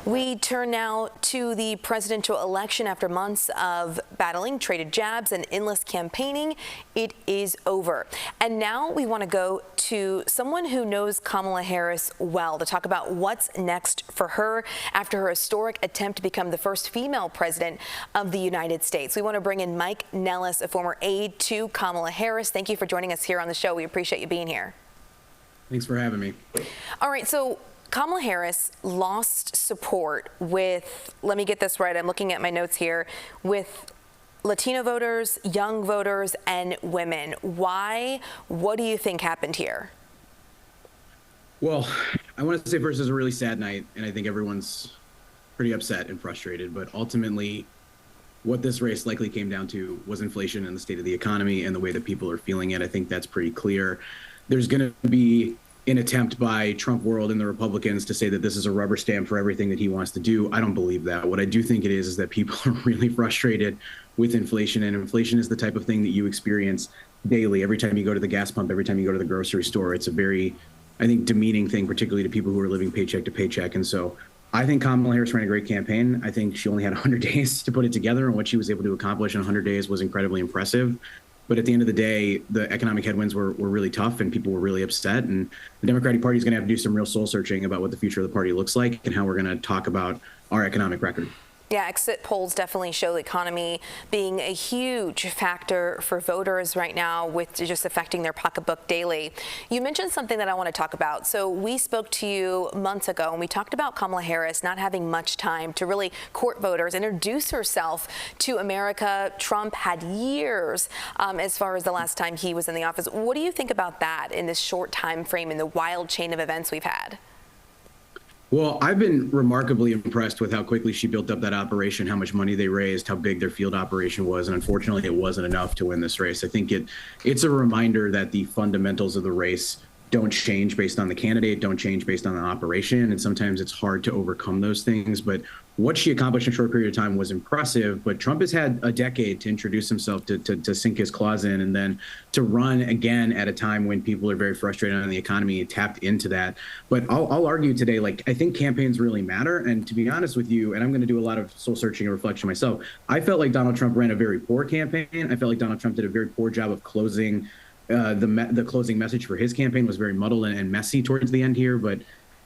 We turn now to the presidential election. After months of battling traded jabs and endless campaigning, it is over. And now we want to go to someone who knows Kamala Harris well to talk about what's next for her after her historic attempt to become the first female president of the United States. We want to bring in Mike Nellis, a former aide to Kamala Harris. Thank you for joining us here on the show. We appreciate you being here. Thanks for having me. All right, so Kamala Harris lost support with, let me get this right, I'm looking at my notes here, with Latino voters, young voters, and women. Why? What do you think happened here? Well, I want to say first, it was a really sad night, and I think everyone's pretty upset and frustrated. But ultimately, what this race likely came down to was inflation and the state of the economy and the way that people are feeling it. I think that's pretty clear. There's going to be an attempt by Trump world and the Republicans to say that this is a rubber stamp for everything that he wants to do. I don't believe that. What I do think it is that people are really frustrated with inflation, and inflation is the type of thing that you experience daily. Every time you go to the gas pump, every time you go to the grocery store, it's a very, I think, demeaning thing, particularly to people who are living paycheck to paycheck. And so I think Kamala Harris ran a great campaign. I think she only had 100 days to put it together, and what she was able to accomplish in 100 days was incredibly impressive. But at the end of the day, the economic headwinds were really tough, and people were really upset. And the Democratic Party is going to have to do some real soul searching about what the future of the party looks like and how we're going to talk about our economic record. Yeah, exit polls definitely show the economy being a huge factor for voters right now, with just affecting their pocketbook daily. You mentioned something that I want to talk about. So we spoke to you months ago, and we talked about Kamala Harris not having much time to really court voters, introduce herself to America. Trump had years as far as the last time he was in the office. What do you think about that in this short time frame and the wild chain of events we've had? Well, I've been remarkably impressed with how quickly she built up that operation, how much money they raised, how big their field operation was. And unfortunately, it wasn't enough to win this race. I think it's a reminder that the fundamentals of the race don't change based on the candidate, don't change based on the operation. And sometimes it's hard to overcome those things. But what she accomplished in a short period of time was impressive. But Trump has had a decade to introduce himself, to sink his claws in, and then to run again at a time when people are very frustrated on the economy. He tapped into that. But I'll argue today, like, I think campaigns really matter. And to be honest with you, and I'm going to do a lot of soul searching and reflection myself, I felt like Donald Trump ran a very poor campaign. I felt like Donald Trump did a very poor job of closing. The closing message for his campaign was very muddled and messy towards the end here, but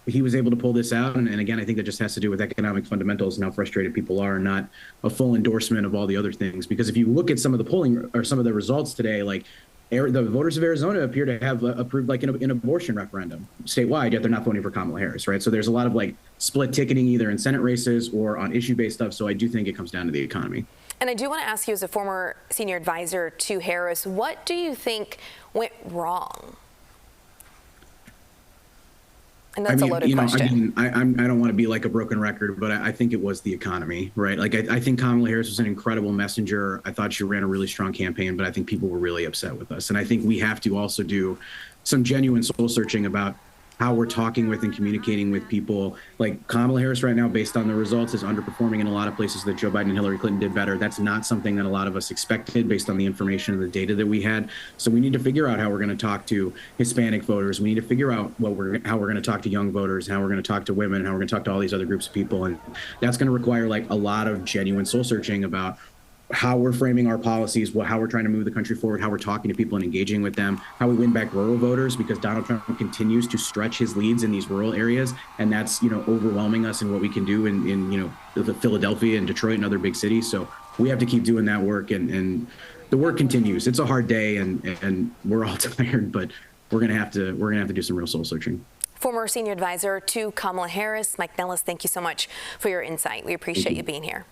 he was able to pull this out. And again, I think that just has to do with economic fundamentals and how frustrated people are, not a full endorsement of all the other things. Because if you look at some of the polling or some of the results today, like the voters of Arizona appear to have approved like an abortion referendum statewide, yet they're not voting for Kamala Harris, right? So there's a lot of like split ticketing either in Senate races or on issue-based stuff. So I do think it comes down to the economy. And I do want to ask you, as a former senior advisor to Harris, what do you think went wrong? And that's a loaded question. I don't want to be like a broken record, but I think it was the economy, right? Like, I think Kamala Harris was an incredible messenger. I thought she ran a really strong campaign, but I think people were really upset with us. And I think we have to also do some genuine soul searching about how we're talking with and communicating with people. Like Kamala Harris right now, based on the results, is underperforming in a lot of places that Joe Biden and Hillary Clinton did better. That's not something that a lot of us expected based on the information and the data that we had. So we need to figure out how we're going to talk to Hispanic voters. We need to figure out how we're going to talk to young voters, how we're going to talk to women, how we're going to talk to all these other groups of people. And that's going to require like a lot of genuine soul searching about how we're framing our policies, how we're trying to move the country forward, how we're talking to people and engaging with them, how we win back rural voters, because Donald Trump continues to stretch his leads in these rural areas. And that's, overwhelming us in what we can do in Philadelphia and Detroit and other big cities. So we have to keep doing that work, and the work continues. It's a hard day, and we're all tired, but we're going to have to do some real soul searching. Former senior advisor to Kamala Harris, Mike Nellis, thank you so much for your insight. We appreciate you being here.